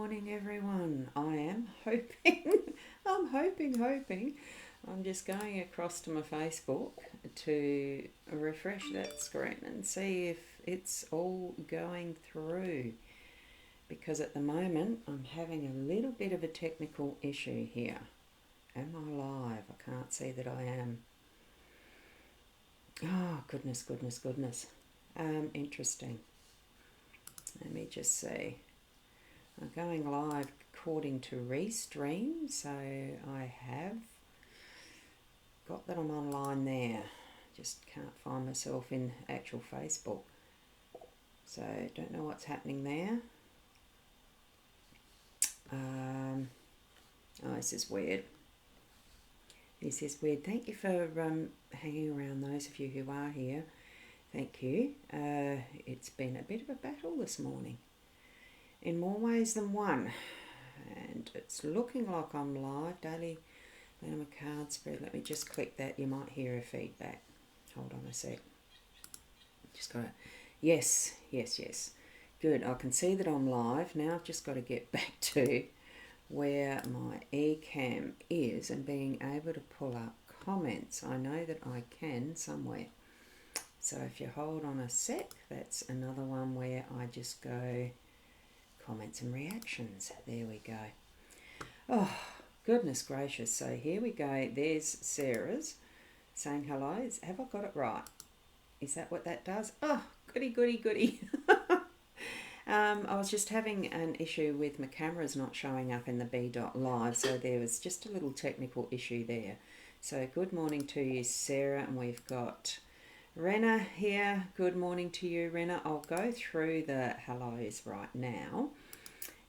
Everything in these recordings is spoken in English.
morning, everyone. I am hoping, I'm hoping. I'm just going across to my Facebook to refresh that screen and see if it's all going through. Because at the moment, I'm having a little bit of a technical issue here. Am I live? I can't see that I am. Oh, goodness. Interesting. Let me just see. I'm going live according to Restream, so I have got that I'm online there. Just can't find myself in actual Facebook. So don't know what's happening there. Oh, this is weird. Thank you for hanging around, those of you who are here. Thank you. It's been a bit of a battle this morning, in more ways than one. And it's looking like I'm live. Daily Lenormand card spread. Let me just click that. You might hear a feedback. Hold on a sec. Just got to... Yes. Good. I can see that I'm live. Now I've just got to get back to where my eCam is and being able to pull up comments. I know that I can somewhere. So if you hold on a sec, that's another one where I just go comments and reactions. There we go. Oh, goodness gracious. So here we go. There's Sarah's saying hello. Have I got it right? Is that what that does? Oh, goody. I was just having an issue with my cameras not showing up in the B.live, so there was just a little technical issue there. So good morning to you, Sarah, and we've got Rena here. Good morning to you, Rena. I'll go through the hellos right now.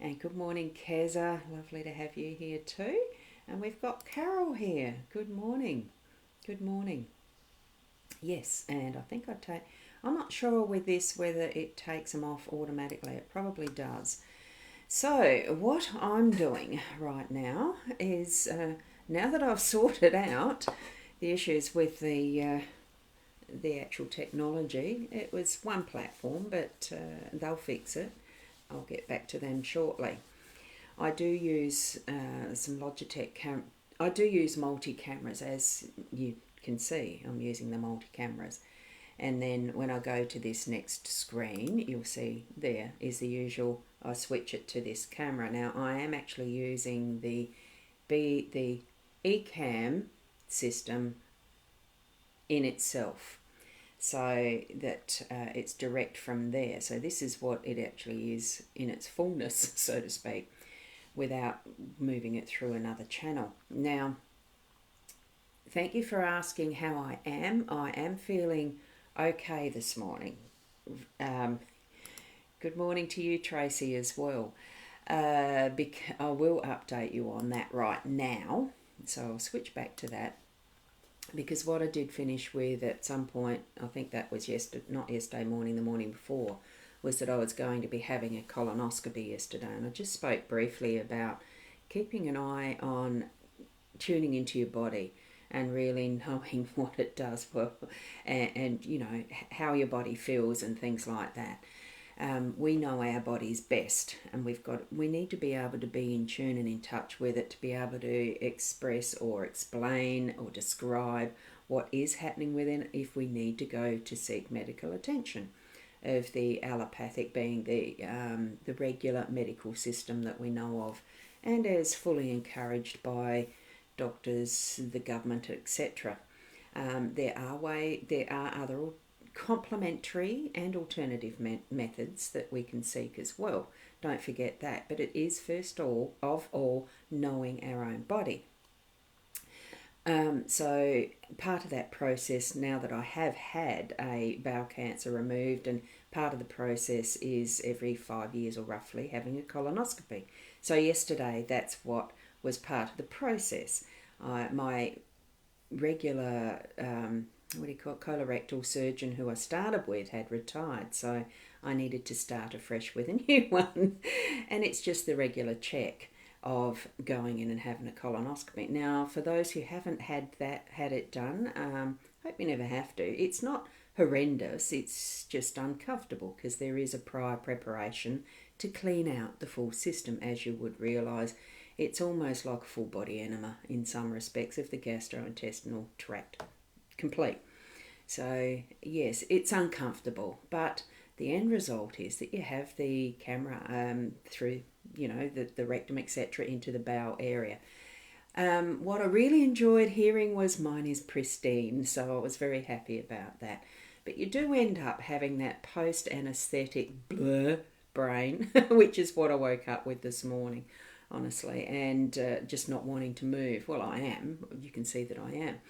And good morning, Keza. Lovely to have you here too. And we've got Carol here. Good morning. Yes, and I think I'm not sure with this whether it takes them off automatically. It probably does. So what I'm doing right now is, now that I've sorted out the issues with the actual technology, it was one platform, but they'll fix it. I'll get back to them shortly. I do use some Logitech I do use multi-cameras, as you can see. I'm using the multi-cameras. And then when I go to this next screen, you'll see there is the usual, I switch it to this camera. Now I am actually using the eCam system in itself, so that it's direct from there. So this is what it actually is in its fullness, so to speak, without moving it through another channel. Now, thank you for asking how I am. I am feeling okay this morning. Good morning to you, Tracy, as well. I will update you on that right now. So I'll switch back to that. Because what I did finish with at some point, I think that was not yesterday morning, the morning before, was that I was going to be having a colonoscopy yesterday. And I just spoke briefly about keeping an eye on tuning into your body and really knowing what it does for, and you know, how your body feels and things like that. We know our bodies best, and we need to be able to be in tune and in touch with it to be able to express or explain or describe what is happening within it if we need to go to seek medical attention. Of the allopathic being the regular medical system that we know of, and as fully encouraged by doctors, the government, etc. There are other complementary and alternative methods that we can seek as well. Don't forget that. But it is first of all knowing our own body. So part of that process, now that I have had a bowel cancer removed, and part of the process is every 5 years or roughly having a colonoscopy. So yesterday, that's what was part of the process. My regular colorectal surgeon who I started with had retired, so I needed to start afresh with a new one. And it's just the regular check of going in and having a colonoscopy. Now, for those who haven't had it done, hope you never have to. It's not horrendous. It's just uncomfortable because there is a prior preparation to clean out the full system, as you would realise. It's almost like a full body enema in some respects of the gastrointestinal tract complete. So yes, it's uncomfortable, but the end result is that you have the camera through, the rectum, etc., into the bowel area. What I really enjoyed hearing was mine is pristine, so I was very happy about that. But you do end up having that post-anaesthetic blur brain, which is what I woke up with this morning, honestly, and just not wanting to move. Well, I am. You can see that I am.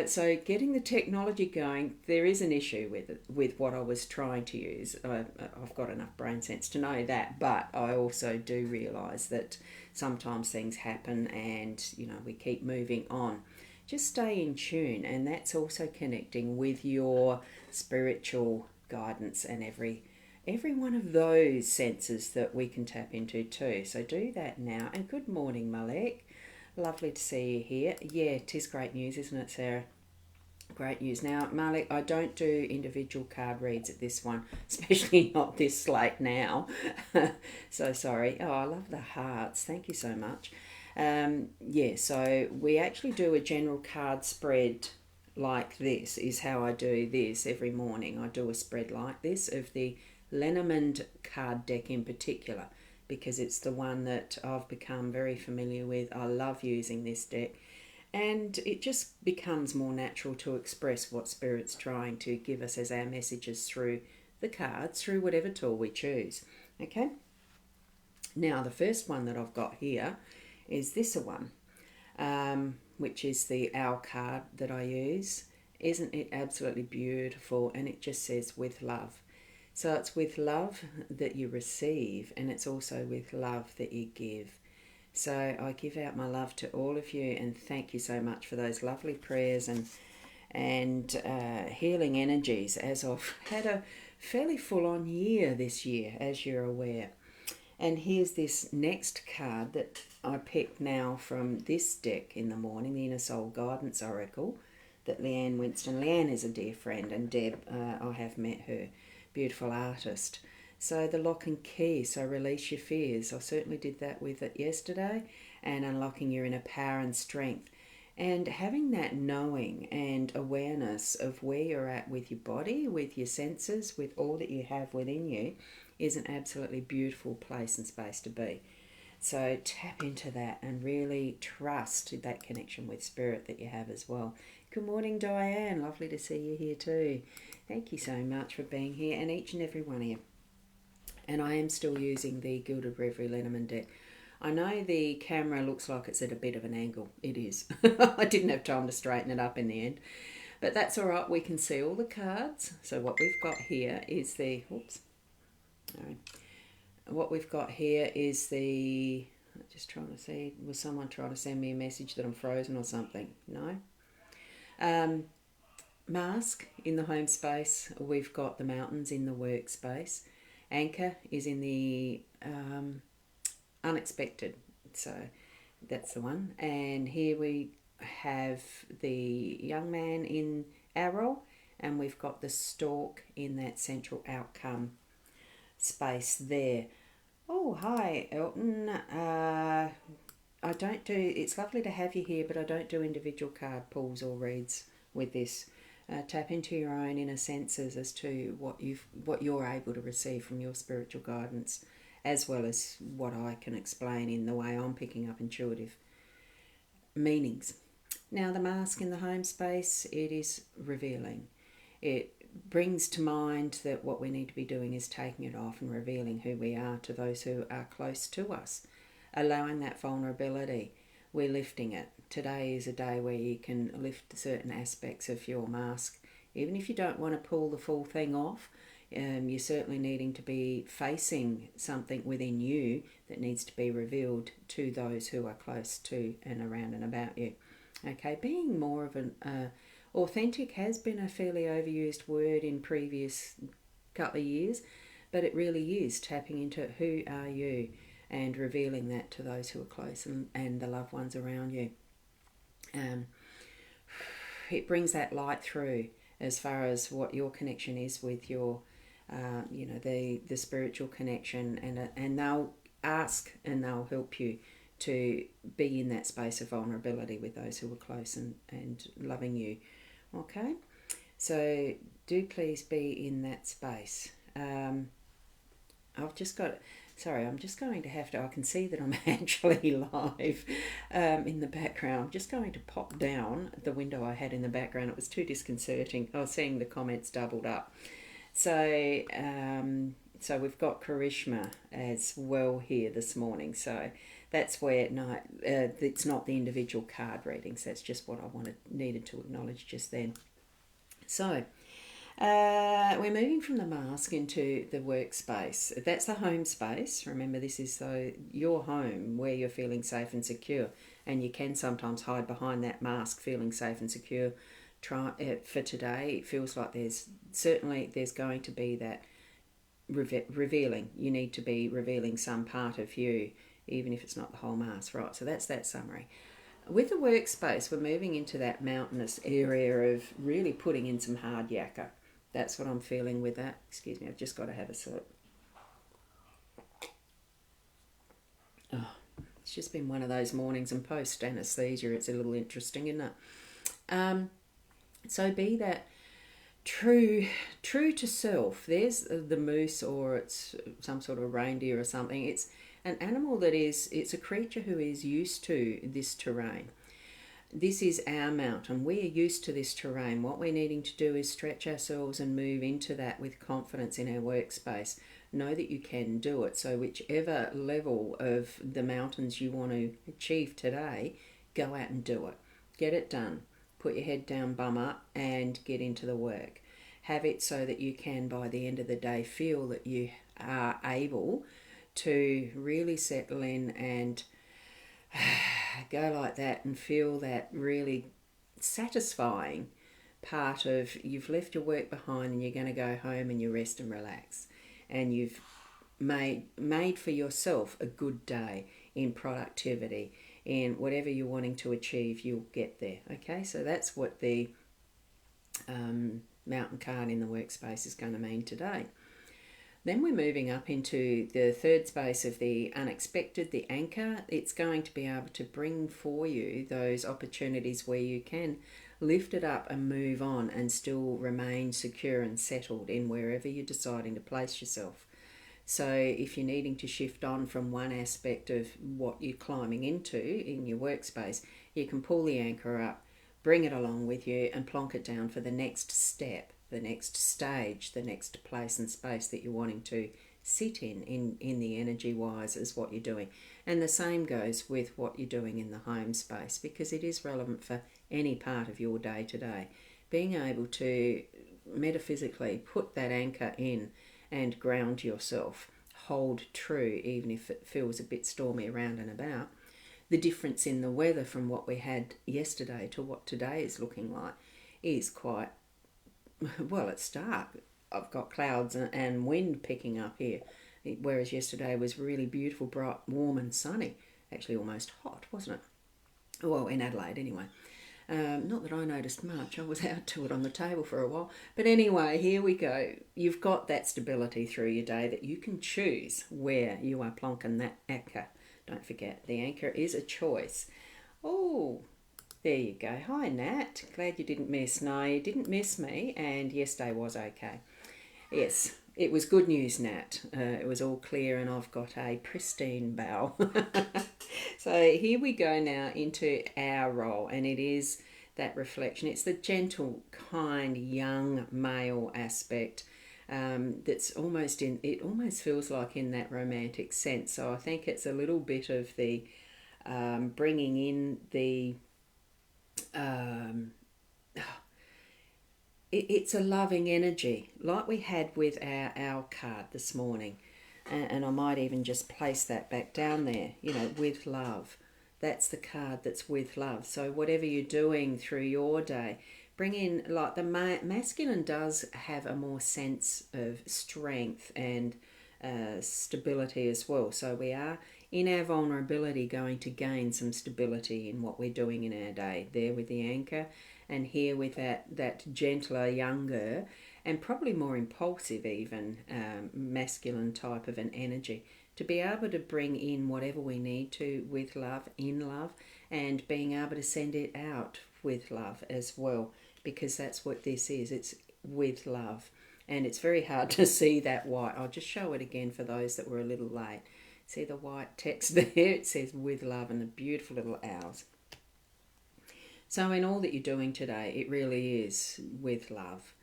So getting the technology going, there is an issue with what I was trying to use. I've got enough brain sense to know that, but I also do realise that sometimes things happen and, we keep moving on. Just stay in tune, and that's also connecting with your spiritual guidance and every one of those senses that we can tap into too. So do that now. And good morning, Malek. Lovely to see you here. Yeah, 'tis great news, isn't it, Sarah? Great news. Now, Malik, I don't do individual card reads at this one, especially not this late now. So sorry. Oh, I love the hearts. Thank you so much. So we actually do a general card spread like this, is how I do this every morning. I do a spread like this of the Lenormand card deck in particular, because it's the one that I've become very familiar with. I love using this deck, and it just becomes more natural to express what Spirit's trying to give us as our messages through the cards, through whatever tool we choose. Okay? Now, the first one that I've got here is this one, which is the owl card that I use. Isn't it absolutely beautiful? And it just says, with love. So it's with love that you receive, and it's also with love that you give. So I give out my love to all of you, and thank you so much for those lovely prayers and healing energies, as I've had a fairly full-on year this year, as you're aware. And here's this next card that I picked now from this deck in the morning, the Inner Soul Guidance Oracle, that Leanne Winston. Leanne is a dear friend, and Deb, I have met her. Beautiful artist. So the lock and key, so release your fears. I certainly did that with it yesterday, and unlocking your inner power and strength, and having that knowing and awareness of where you're at with your body, with your senses, with all that you have within you, is an absolutely beautiful place and space to be. So tap into that and really trust that connection with Spirit that you have as well. Good morning, Diane. Lovely to see you here too. Thank you so much for being here, and each and every one of you. And I am still using the Gilded Reverie LENORMAND deck. I know the camera looks like it's at a bit of an angle. It is. I didn't have time to straighten it up in the end. But that's all right. We can see all the cards. So what we've got here is the... Oops. No. What we've got here is the... I'm just trying to see. Was someone trying to send me a message that I'm frozen or something? No? Mask in the home space. We've got the mountains in the workspace. Anchor is in the unexpected. So that's the one. And here we have the young man in arrow, and we've got the stork in that central outcome space there. Oh, hi, Elton. I don't do... It's lovely to have you here, but I don't do individual card pulls or reads with this. Tap into your own inner senses as to what you're able to receive from your spiritual guidance, as well as what I can explain in the way I'm picking up intuitive meanings. Now, the mask in the home space, it is revealing. It brings to mind that what we need to be doing is taking it off and revealing who we are to those who are close to us, allowing that vulnerability. We're lifting it. Today is a day where you can lift certain aspects of your mask. Even if you don't want to pull the full thing off, you're certainly needing to be facing something within you that needs to be revealed to those who are close to and around and about you. Okay, being more of an authentic has been a fairly overused word in previous couple of years, but it really is tapping into who are you and revealing that to those who are close and the loved ones around you. It brings that light through, as far as what your connection is with your, the spiritual connection, and they'll ask and they'll help you to be in that space of vulnerability with those who are close and loving you. Okay, so do please be in that space. I've just got, sorry, I'm just going to have to, I can see that I'm actually live in the background. I'm just going to pop down the window I had in the background. It was too disconcerting. I was seeing the comments doubled up. So, so we've got Karishma as well here this morning. So that's where, no, it's not the individual card readings. That's just what I needed to acknowledge just then. So, we're moving from the mask into the workspace. That's the home space. Remember, this is your home where you're feeling safe and secure, and you can sometimes hide behind that mask, feeling safe and secure. For today, it feels like there's going to be that revealing. You need to be revealing some part of you, even if it's not the whole mask, right? So that's that summary. With the workspace, we're moving into that mountainous area of really putting in some hard yakka. That's what I'm feeling with that. Excuse me, I've just got to have a sip. Oh, it's just been one of those mornings, and post-anaesthesia, it's a little interesting, isn't it? So be that true to self. There's the moose, or it's some sort of reindeer or something. It's an animal it's a creature who is used to this terrain. This is our mountain. We are used to this terrain. What we're needing to do is stretch ourselves and move into that with confidence in our workspace. Know that you can do it. So whichever level of the mountains you want to achieve today, go out and do it. Get it done. Put your head down, bum up, and get into the work. Have it so that you can, by the end of the day, feel that you are able to really settle in and go like that and feel that really satisfying part of you've left your work behind and you're going to go home and you rest and relax, and you've made for yourself a good day in productivity, in whatever you're wanting to achieve. You'll get there. Okay, so that's what the mountain card in the workspace is going to mean today. Then we're moving up into the third space of the unexpected, the anchor. It's going to be able to bring for you those opportunities where you can lift it up and move on and still remain secure and settled in wherever you're deciding to place yourself. So if you're needing to shift on from one aspect of what you're climbing into in your workspace, you can pull the anchor up, bring it along with you, and plonk it down for the next step, the next stage, the next place and space that you're wanting to sit in the energy-wise is what you're doing. And the same goes with what you're doing in the home space, because it is relevant for any part of your day today. Being able to metaphysically put that anchor in and ground yourself, hold true even if it feels a bit stormy around and about. The difference in the weather from what we had yesterday to what today is looking like is quite, well, it's dark. I've got clouds and wind picking up here, whereas yesterday was really beautiful, bright, warm and sunny. Actually almost hot, wasn't it? Well, in Adelaide anyway. Not that I noticed much. I was out to it on the table for a while. But anyway, here we go. You've got that stability through your day that you can choose where you are plonking that anchor. Don't forget, the anchor is a choice. Oh, there you go. Hi, Nat. Glad you didn't miss. No, you didn't miss me, and yesterday was okay. Yes, it was good news, Nat. It was all clear, and I've got a pristine bowel. So here we go now into our role, and it is that reflection. It's the gentle, kind, young male aspect that's almost in, it almost feels like in that romantic sense. So I think it's a little bit of the bringing in the, it's a loving energy, like we had with our card this morning. And I might even just place that back down there, with love. That's the card that's with love. So whatever you're doing through your day, bring in, like the masculine does have a more sense of strength and stability as well. So we are, in our vulnerability, going to gain some stability in what we're doing in our day. There with the anchor, and here with that gentler, younger, and probably more impulsive even, masculine type of an energy, to be able to bring in whatever we need to with love, in love, and being able to send it out with love as well, because that's what this is. It's with love. And it's very hard to see that white. I'll just show it again for those that were a little late. See the white text there? It says with love and the beautiful little owls. So in all that you're doing today, it really is with love.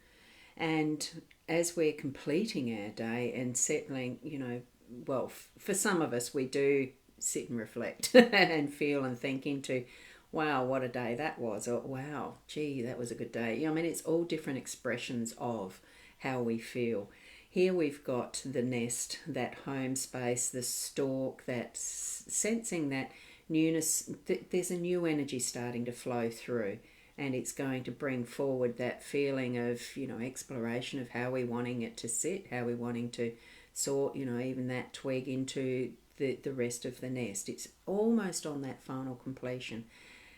And as we're completing our day and settling, well, for some of us, we do sit and reflect and feel and think into, wow, what a day that was, or wow, gee, that was a good day. I mean, it's all different expressions of how we feel. Here we've got the nest, that home space, the stalk, that sensing that newness. There's a new energy starting to flow through, and it's going to bring forward that feeling of, exploration of how we're wanting it to sit, how we're wanting to sort, even that twig into the rest of the nest. It's almost on that final completion.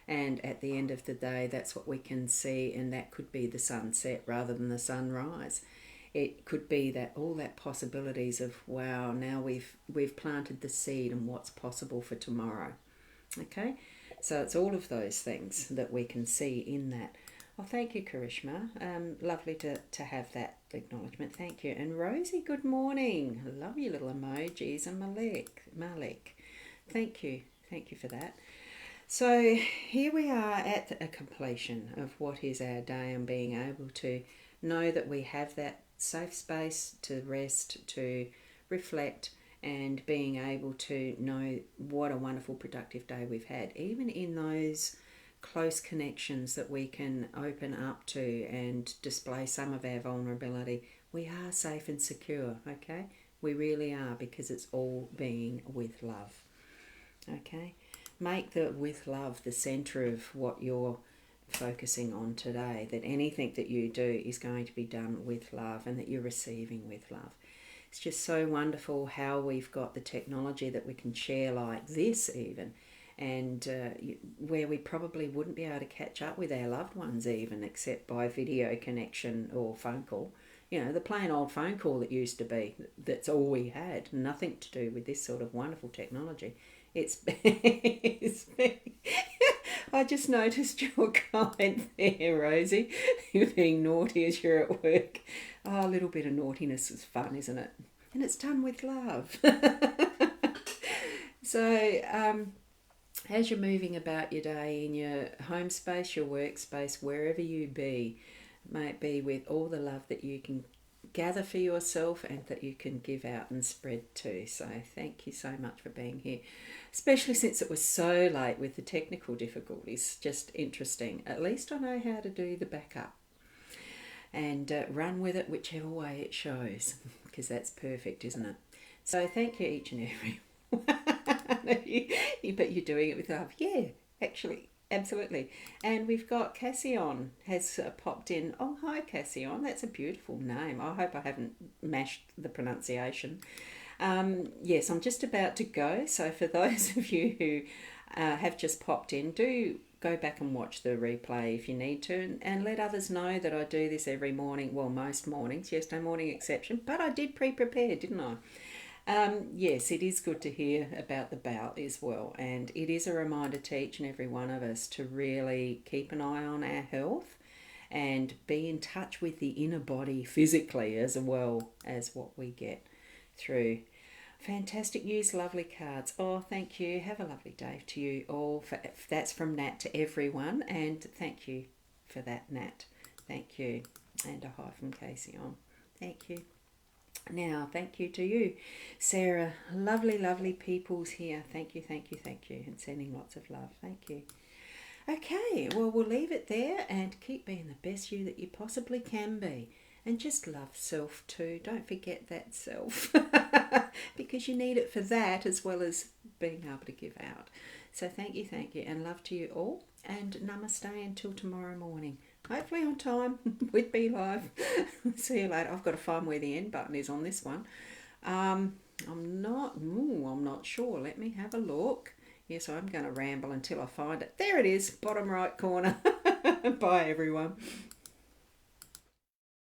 And at the end of the day, that's what we can see, and that could be the sunset rather than the sunrise. It could be that all that possibilities of, wow, now we've planted the seed and what's possible for tomorrow. Okay, so it's all of those things that we can see in that. Well, thank you, Karishma. Lovely to have that acknowledgement. Thank you. And Rosie, good morning. Love your little emojis. And Malik. Thank you for that. So here we are at a completion of what is our day, and being able to know that we have that safe space to rest, to reflect, and being able to know what a wonderful, productive day we've had, even in those close connections that we can open up to and display some of our vulnerability. We are safe and secure, okay? We really are, because it's all being with love, okay? Make the with love the centre of what you're focusing on today, that anything that you do is going to be done with love, and that you're receiving with love. It's just so wonderful how we've got the technology that we can share like this even, and where we probably wouldn't be able to catch up with our loved ones even, except by video connection or phone call. The plain old phone call that used to be, that's all we had, nothing to do with this sort of wonderful technology. I just noticed your comment there, Rosie. You're being naughty as you're at work. Oh, a little bit of naughtiness is fun, isn't it? And it's done with love. So, as you're moving about your day in your home space, your workspace, wherever you be, may it be with all the love that you can gather for yourself and that you can give out and spread too. So thank you so much for being here, especially since it was so late with the technical difficulties. Just interesting. At least I know how to do the backup and run with it whichever way it shows, because that's perfect, isn't it? So thank you, each and every one. But you're doing it with love. Yeah, actually. Absolutely. And we've got Cassion has popped in. Oh, hi, Cassion. That's a beautiful name. I hope I haven't mashed the pronunciation. Yes, I'm just about to go. So for those of you who have just popped in, do go back and watch the replay if you need to, and let others know that I do this every morning. Well, most mornings, yesterday morning exception, but I did pre-prepare, didn't I? Yes, it is good to hear about the bout as well, and it is a reminder to each and every one of us to really keep an eye on our health and be in touch with the inner body physically as well as what we get through. Fantastic news, lovely cards. Oh, thank you. Have a lovely day to you all. That's from Nat to everyone, and thank you for that, Nat. Thank you. And a hi from Casey on. Thank you. Now, thank you to you, Sarah. Lovely, lovely peoples here. Thank you, thank you, thank you. And sending lots of love. Thank you. Okay, well, we'll leave it there and keep being the best you that you possibly can be. And just love self too. Don't forget that self. Because you need it for that as well as being able to give out. So thank you, and love to you all. And namaste until tomorrow morning. Hopefully on time with Be Live. See you later. I've got to find where the end button is on this one. I'm not sure. Let me have a look. Yes, I'm going to ramble until I find it. There it is, bottom right corner. Bye, everyone.